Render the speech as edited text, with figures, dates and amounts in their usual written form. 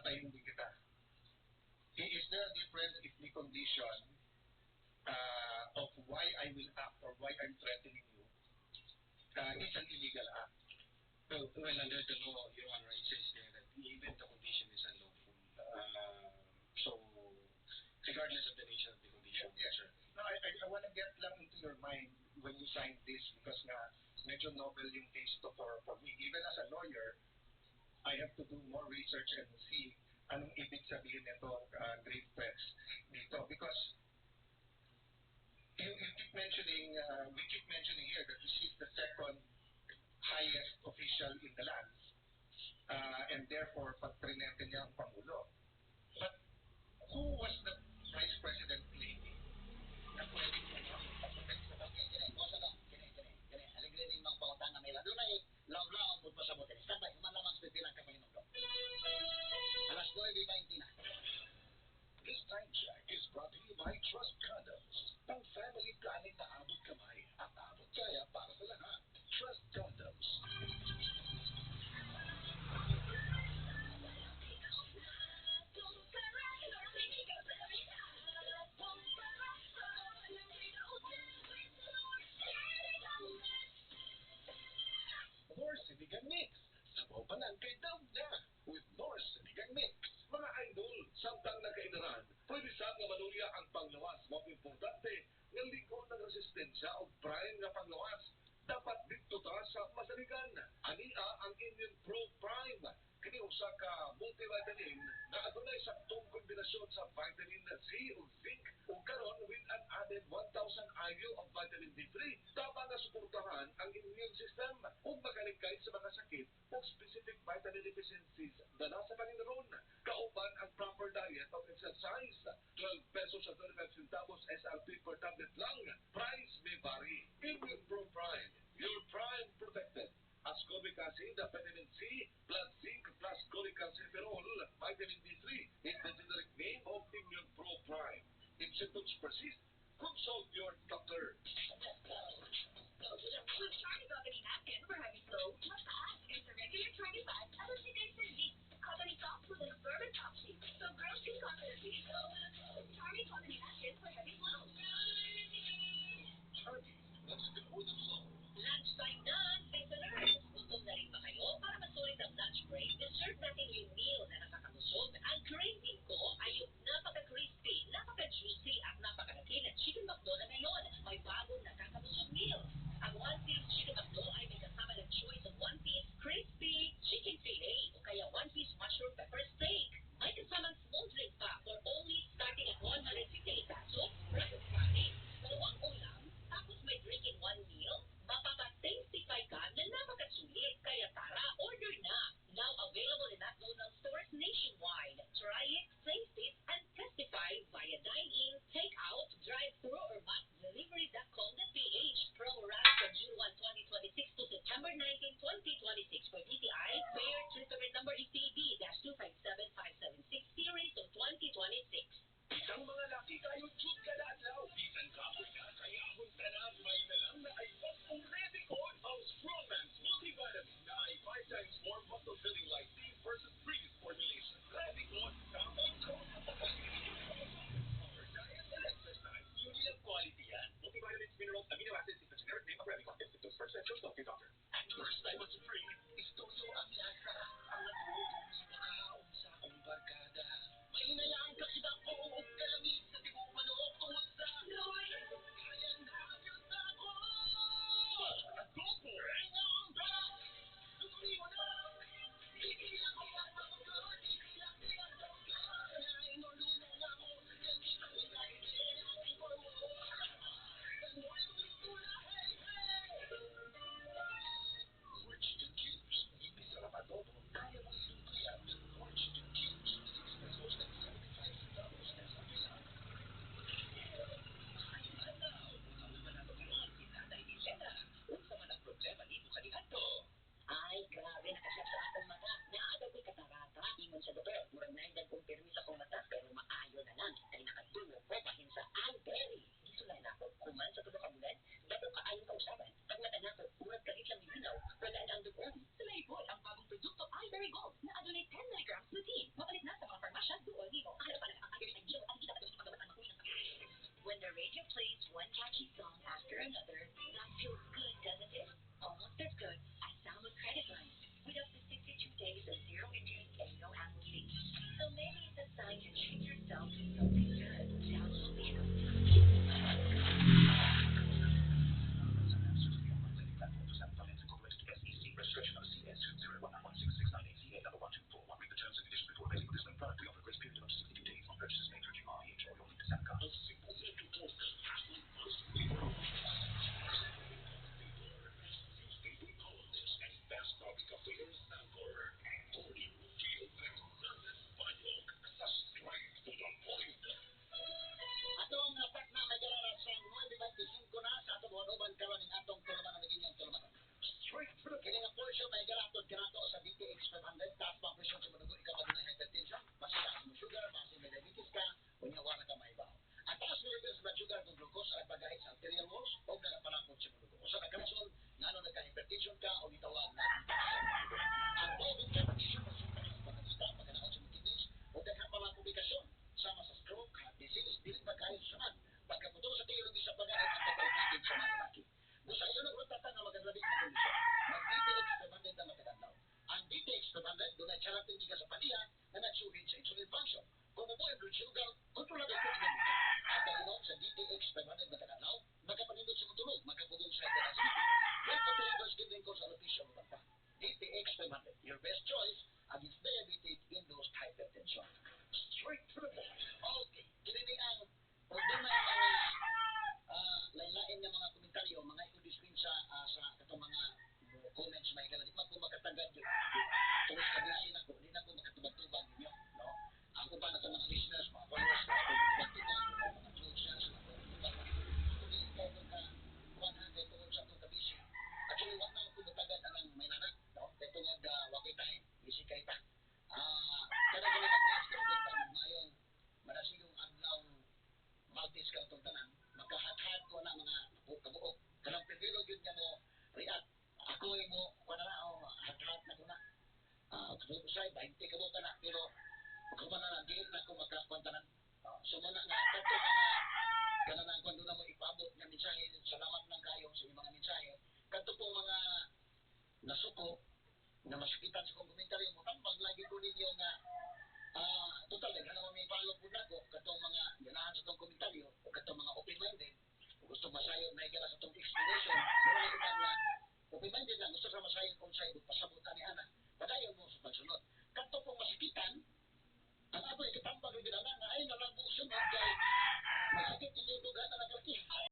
papatayin din kita. Is there a difference if the condition of why I will act or why I'm threatening you is an illegal act? Well, under the law, Your Honor, it says there that even the condition is unlawful. So, regardless of the nature of the condition, yes. sir. No, I want to get lang into your mind when you signed this because nga, medyo novel yung case to for me. Even as a lawyer, I have to do more research and see anong ibig sabihin nitong grave threats dito. Because you keep mentioning, we keep mentioning here that this is the second highest official in the land. And therefore, pag-trinete niya ang Pangulo. But who was the Vice President lady na pwede po mag-protect sa kanya? Kini. Aligrening ng pautang na nila. Doon ay law-law po sa bote. Standby, human lamang sa pipilang kapahinom ko. Alas 9:20 na. This time check is brought to you by Trust Condoms. Pang family planning na abot kamay at abot kaya para sa lahat. Trust Condoms. North Sinigang Mix. Sabaw pa lang kay daw na with North Sinigang Mix. Mga idol, samtang nagkaidaran, pwede sa nga manuya ang panglawas. Mga importante, nga ligo ng resistensya o prime nga panglawas. Dapat dito ta sa masaligan. Ania ang Indian Pro Prime. Kini usa ka multivitamin na adunay saktong kombinasyon sa vitamin C o zinc o karon with an added 1,000 IU of vitamin D3 tama nga suportahan ang immune system ug makaligkay sa mga sakit o specific vitamin deficiencies na nasa kaninaron. Kauban ang proper diet of exercise. 12 pesos at 25 centavos SRP per tablet lang. Price may vary. Immune Pro Prime. Your prime protected. Ascorbic acid, vitamin C, blood zinc plus cholecalciferol, vitamin D3 is the generic name of Immune Pro Prime. If symptoms persist, consult your doctor. With Charlie Company napkin for heavy flow, mataas is the regular 25 at a today's service. Company soft with an absorbent top sheet, so girls can confidently go. Charlie Company napkin for heavy flow. Charlie, let's go with the flow. Lunchtime na, listeners! Gutom na rin ba kayo? Para masulit ang lunch break, deserve natin yung meal na nakakabusog. Ang craving ko ay yung napaka-crispy, napaka-juicy at napaka-laki na Chicken McDo na ngayon. May bagong nakakabusog meal. Ang one-piece Chicken McDo ay may kasama ng choice of one-piece crispy chicken fillet o kaya one-piece mushroom pepper steak. May kasamang small drink pa for only starting at 158 pesos. Breakfast party, dalawang ulam, tapos may drink in one meal. Mapapa-tasty ka side, doon ay charating ka sa paniya na nagsuhin sa insulin function. Kung mo ang blood sugar, kontrolado ko din dito. At pag sa DTX 500 mataganaw, makapanindot sa matulog, makapugong sa hyperactivity. Yan patulong sa giving ko sa alopecia o banta. DTX 500, your best choice against diabetes-induced hypertension. Straight to the point. Okay, kinini ang doon may mga lain-lain na mga komentaryo, mga ikudiskin sa katong mga comments may ganun. Di man ko makatagad yun. Tulos kabisin ako, di na ko makatubag-tubag ninyo. No? Ang uban na mga listeners, mga followers, mga tubag-tubag, mga socials, mga tubag-tubag. Kung di kayo ka, kuwan ha, kayo tungod sa itong kabisin. Actually, wag na ako matagad ang may nanak. No? Kayo tungod, wakay tayo, busy kayo ta. Kada galing mag-mas ka rin pa, magmayong marasigong adlaw Maltese ka itong tanan, magkahat-hat ko na mga kabuok. Kanang privilo yun niya mo react. Ako mo, wala na, hat-hat na ko na. Katulog ko sa'yo, 20 kabuok ka na, pero kuman na lang, di na ako magkakwantanan. So muna nga, kato mga gananang kung doon na mo ipabot ng mensahe, salamat ng kayo sa mga mensahe. Kato po mga nasuko, na masakitan sa kong komentaryo mo, tambag lagi ko ninyo nga total, naman may follow po na ko katong mga ganahan sa itong komentaryo o katong mga open-minded gusto masayon na ikala sa itong explanation naman ang iban na open-minded na gusto sa masayon kung sa'yo pasabot ani ana padayon mo sa pagsunod kato pong masakitan ang ako ikatambag yung ginana na ay nalabo sunod kay masakit inyong dugan na naglaki